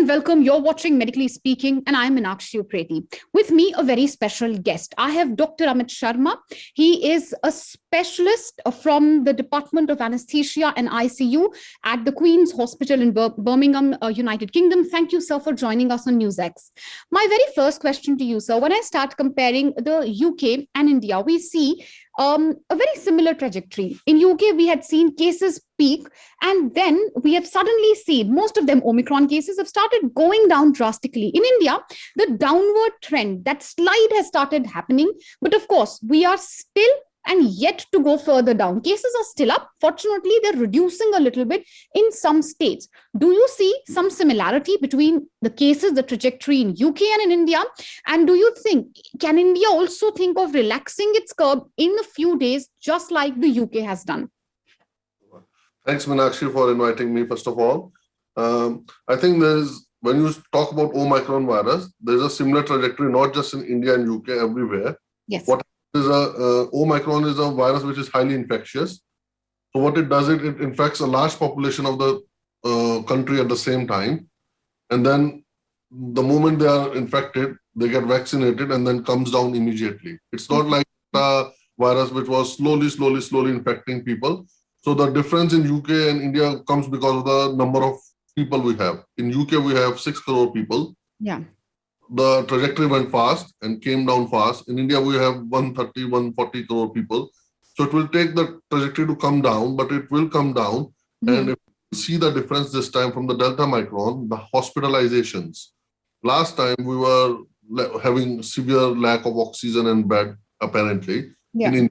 and welcome. You're watching Medically Speaking, and I'm Meenakshi Upreti. With me, a very special guest. I have Dr. Amit Sharma. He is a specialist from the Department of Anesthesia and ICU at the Queen's Hospital in Birmingham, United Kingdom. Thank you, sir, for joining us on NewsX. My very first question to you, sir, when I start comparing the UK and India, we see a very similar trajectory. In UK, we had seen cases peak, and then we have suddenly seen most of them Omicron cases have started going down drastically. In India, the downward trend, that slide has started happening. But of course, we are still and yet to go further down. Cases are still up. Fortunately, they're reducing a little bit in some states. Do you see some similarity between the cases, the trajectory in UK and in India? And do you think, can India also think of relaxing its curve in a few days, just like the UK has done? Thanks, Meenakshi, for inviting me, first of all. I think when you talk about Omicron virus, there's a similar trajectory, not just in India and UK, everywhere. Yes. Omicron is a virus which is highly infectious. So what it does, it infects a large population of the country at the same time. And then the moment they are infected, they get vaccinated and then comes down immediately. It's not like a virus which was slowly infecting people. So the difference in UK and India comes because of the number of people we have. In UK, we have 6 crore people. Yeah. The trajectory went fast and came down fast. In India, we have 130, 140 crore people. So it will take the trajectory to come down, but it will come down. And if you see the difference this time from the Delta Micron, the hospitalizations. Last time we were having severe lack of oxygen and bed, apparently. Yeah.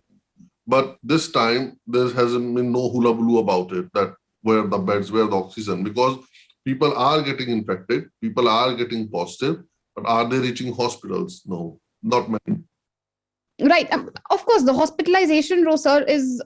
But this time, there hasn't been no hula baloo about it, that where the beds, where the oxygen, because people are getting infected, people are getting positive. But are they reaching hospitals? No, not many. Right. Of course, the hospitalization, sir, is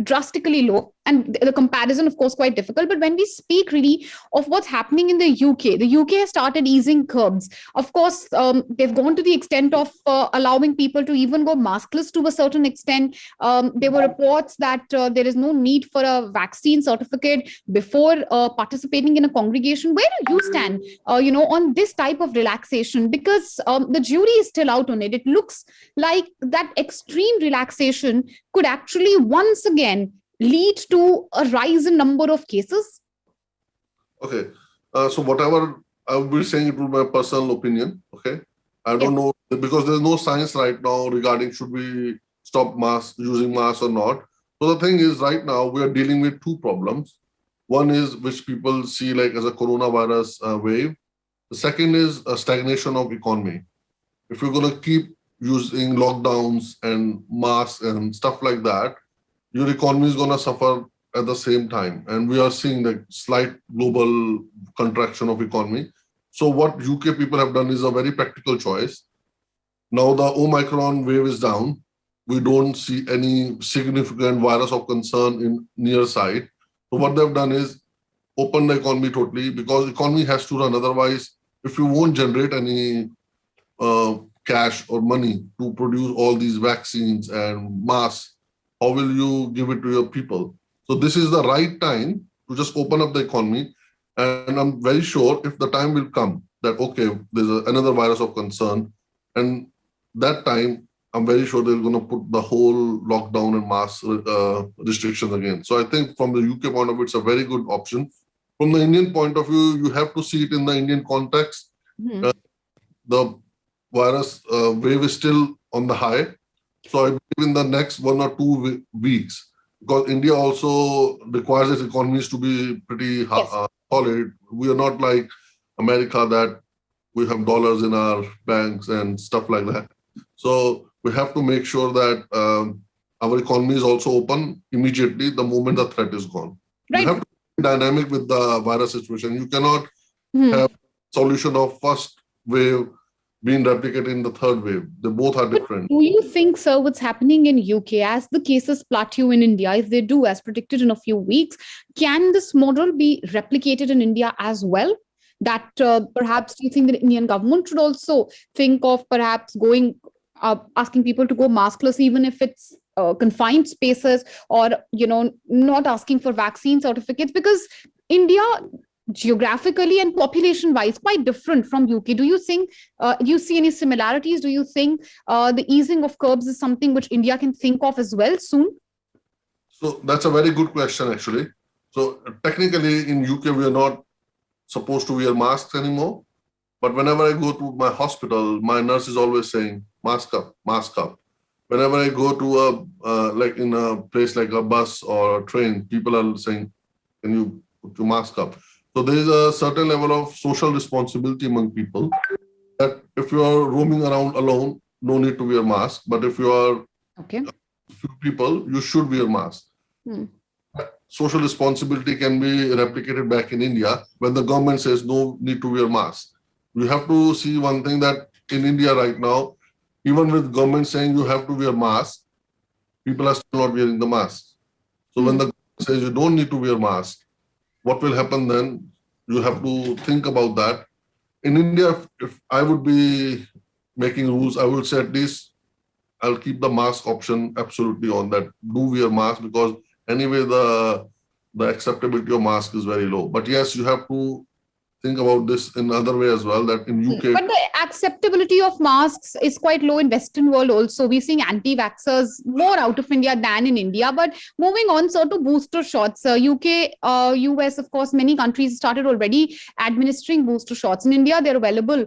drastically low. And the comparison, of course, quite difficult. But when we speak really of what's happening in the UK has started easing curbs. Of course, they've gone to the extent of allowing people to even go maskless to a certain extent. There were reports that there is no need for a vaccine certificate before participating in a congregation. Where do you stand, on this type of relaxation? Because the jury is still out on it. It looks like that extreme relaxation could actually once again lead to a rise in number of cases? Okay. So whatever I will be saying, it will be my personal opinion. Okay. I don't know, because there's no science right now regarding should we stop using masks or not. So the thing is, right now we are dealing with two problems. One is which people see like as a coronavirus wave. The second is a stagnation of economy. If you're going to keep using lockdowns and masks and stuff like that, your economy is going to suffer at the same time. And we are seeing the slight global contraction of economy. So what UK people have done is a very practical choice. Now the Omicron wave is down. We don't see any significant virus of concern in near sight. So what they've done is open the economy totally, because economy has to run. Otherwise, if you won't generate any cash or money to produce all these vaccines and masks, how will you give it to your people? So this is the right time to just open up the economy. And I'm very sure if the time will come that, okay, there's another virus of concern, and that time, I'm very sure they're going to put the whole lockdown and mask restrictions again. So I think from the UK point of view, it's a very good option. From the Indian point of view, you have to see it in the Indian context. The virus wave is still on the high. So I believe in the next 1 or 2 weeks, because India also requires its economies to be pretty solid. We are not like America that we have dollars in our banks and stuff like that. So we have to make sure that our economy is also open immediately the moment the threat is gone. Right. You have to be dynamic with the virus situation. You cannot have solution of first wave being replicated in the third wave. They both are different. Do you think, sir, what's happening in UK as the cases plateau in India, if they do as predicted in a few weeks, can this model be replicated in India as well? That perhaps do you think the Indian government should also think of perhaps going, asking people to go maskless, even if it's confined spaces, or, not asking for vaccine certificates? Because India geographically and population wise quite different from UK. Do you think, do you see any similarities? Do you think the easing of curbs is something which India can think of as well soon? So that's a very good question, actually. So technically in UK, we are not supposed to wear masks anymore. But whenever I go to my hospital, my nurse is always saying, mask up, mask up. Whenever I go to like in a place like a bus or a train, people are saying, can you put your mask up? So there is a certain level of social responsibility among people that if you are roaming around alone, no need to wear mask. But if you are Okay. few people, you should wear mask. Hmm. Social responsibility can be replicated back in India when the government says no need to wear mask. You have to see one thing that in India right now, even with government saying you have to wear mask, people are still not wearing the mask. So when the government says you don't need to wear mask, what will happen then? You have to think about that. In India, if I would be making rules, I would say at least I'll keep the mask option absolutely on that. Do wear mask because anyway the acceptability of mask is very low. But yes, you have to think about this in other way as well. That in UK, But the acceptability of masks is quite low in Western world also. We're seeing anti-vaxxers more out of India than in India. But moving on, so to booster shots, UK, US, of course, many countries started already administering booster shots. In India, they're available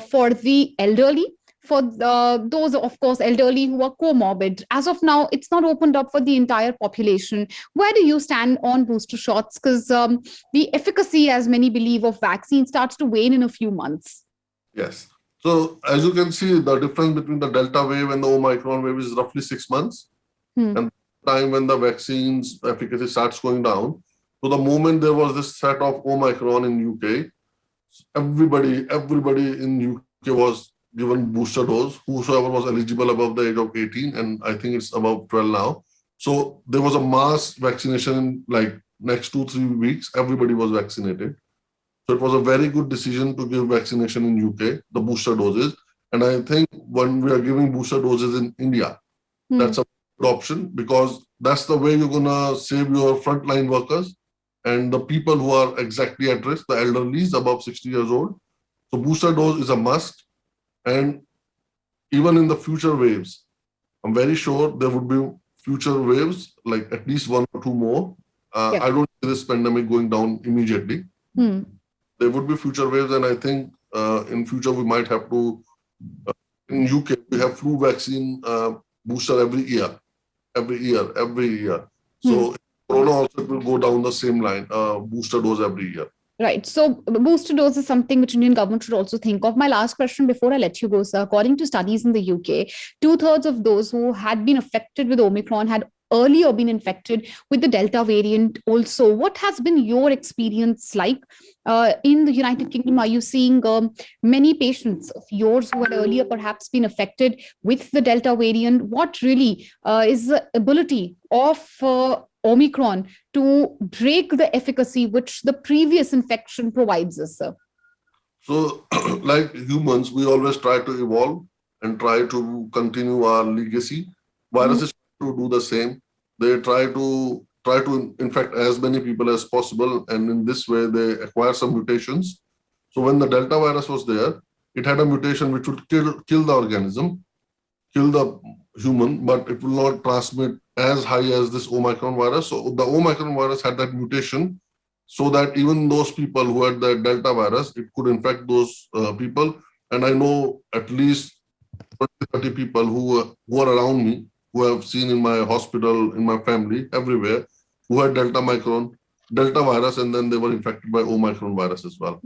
for the elderly, for those, of course, elderly who are comorbid. As of now, it's not opened up for the entire population. Where do you stand on booster shots? Because the efficacy, as many believe, of vaccine starts to wane in a few months. yes. So as you can see, the difference between the Delta wave and the Omicron wave is roughly 6 months. And the time when the vaccine's efficacy starts going down. So the moment there was this threat of Omicron in UK, everybody in UK was given booster dose, whosoever was eligible above the age of 18, and I think it's above 12 now. So there was a mass vaccination in like next 2-3 weeks, everybody was vaccinated. So it was a very good decision to give vaccination in UK, the booster doses. And I think when we are giving booster doses in India, that's a good option because that's the way you're gonna save your frontline workers and the people who are exactly at risk, the elderlies above 60 years old. So booster dose is a must. And even in the future waves, I'm very sure there would be future waves, like at least 1 or 2 more. I don't see this pandemic going down immediately. There would be future waves, and I think in future we might have to, in UK, we have flu vaccine booster every year. So Corona also will go down the same line, booster dose every year. Right. So booster dose is something which Indian government should also think of. My last question before I let you go, sir. According to studies in the UK, 2/3 of those who had been affected with Omicron had earlier been infected with the Delta variant also. What has been your experience like in the United Kingdom? Are you seeing many patients of yours who had earlier perhaps been affected with the Delta variant? What really is the ability of Omicron to break the efficacy which the previous infection provides us, sir? So, like humans, we always try to evolve and try to continue our legacy. Viruses to do the same. They try to infect as many people as possible, and in this way, they acquire some mutations. So, when the Delta virus was there, it had a mutation which would kill the organism, kill the human, but it will not transmit as high as this Omicron virus. So the Omicron virus had that mutation so that even those people who had the Delta virus, it could infect those people. And I know at least 20-30 people who are around me, who have seen in my hospital, in my family, everywhere, who had Delta virus, and then they were infected by Omicron virus as well.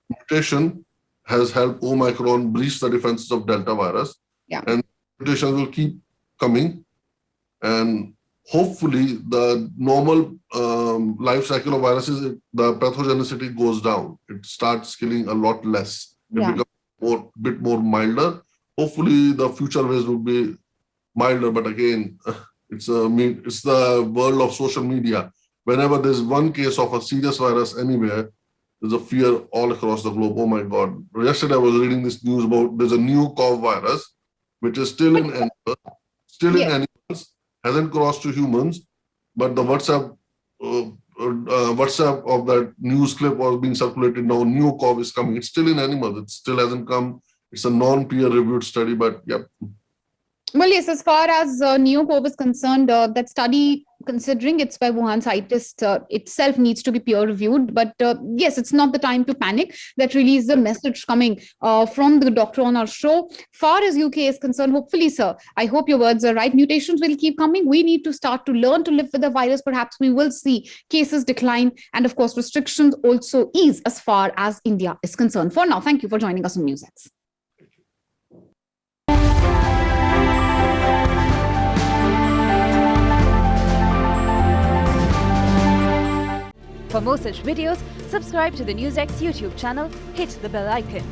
Mutation has helped Omicron breach the defenses of Delta virus. And mutations will keep coming, and hopefully the normal life cycle of viruses, the pathogenicity goes down. It starts killing a lot less. It becomes bit more milder. Hopefully the future waves will be milder, but again, it's the world of social media. Whenever there's one case of a serious virus anywhere, there's a fear all across the globe. Oh my God. Yesterday I was reading this news about there's a new cow virus which is still in animals, hasn't crossed to humans, but the WhatsApp WhatsApp of that news clip was being circulated now. New COV is coming. It's still in animals. It still hasn't come. It's a non-peer reviewed study, but yep. Well, yes, as far as NeoCov is concerned, that study, considering it's by Wuhan scientists, itself needs to be peer reviewed. But yes, it's not the time to panic. That really is the message coming from the doctor on our show. Far as UK is concerned, hopefully, sir, I hope your words are right. Mutations will keep coming. We need to start to learn to live with the virus. Perhaps we will see cases decline. And of course, restrictions also ease as far as India is concerned. For now, thank you for joining us on NewsX. For more such videos, subscribe to the NewsX YouTube channel, hit the bell icon.